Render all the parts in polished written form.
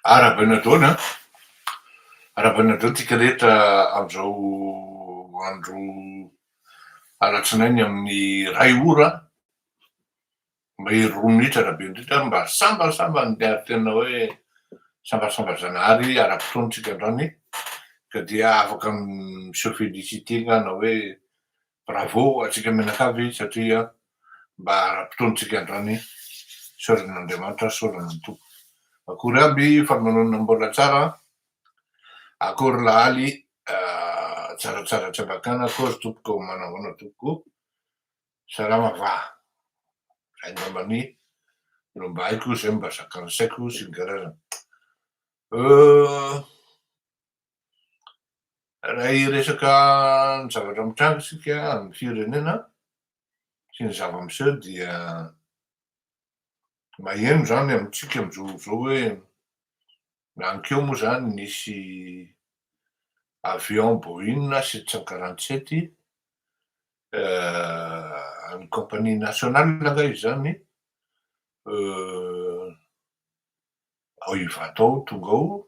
Arabaina taona, arabaina dao tika rehetra am'izao andro alatsinainy amin'ny ray ora, mahery 2 minitra rahabe indrindra mba sambasamba niary tena hoe sambasamba zanahary ara-potoantsika androany ka dia afaka miseho félicité ngana hoe bravo atsika mianakavy satria mba ara-potoantsika androany soran'Andriamanitra, soran'ny tompo. Akory aby famonoana mbola tsara, akory lahaly tsaratsara tsabakana, akory tompoko manamana tompoko, salama va. Zay ngambany no mba haiko zay mba zakany saiko sy ny karazany. Raha hiresaka ny zavatra mitranga isika amin'ny firenena sy ny zava-miseho dia maheno zany amintsika am'zao hoe nankeo moa zany nisy avion Boeing 747 amin'ny compagnie nationale nga izy zany ao Ivato ao tonga ao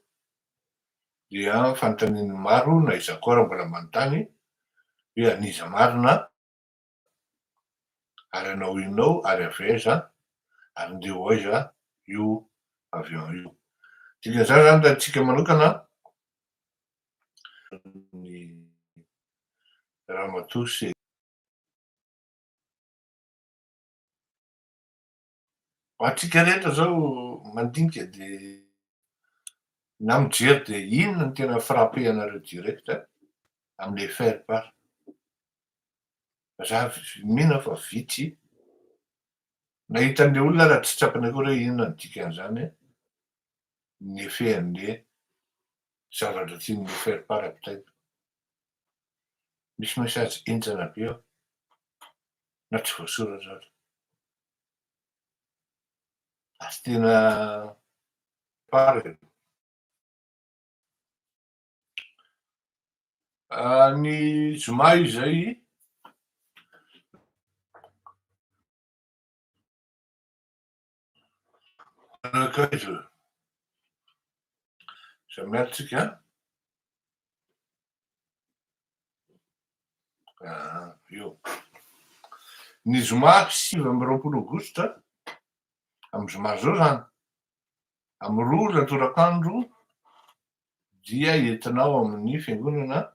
dia fanontaniany maro na iza koa raha mbola manontany hoe aniza marina ary anao inona ao ary avy aiza ary ndeha ho aiza io avion io. Dikan'izany zany raha antsika manokana ny ramatoa sy atsika rehetra zao mandinika de na mijery de inona ny tena frappé anareo direct am'le faire part. Za mino fa vitsy nahitan'le olona raha tsy tsapany akory hoe inona ny dikan'izany ny effet-an'le zavatra tian'le faire part ampitaiko. Misy message entsana be ao na tsy voasoratra aza. Ary tena part ny zoma izay anakaiza zay miaritsika io ny zoma 9 aogositra amy zoma zao zany amy 2 ratorak'andro dia entinao amin'ny fiangonana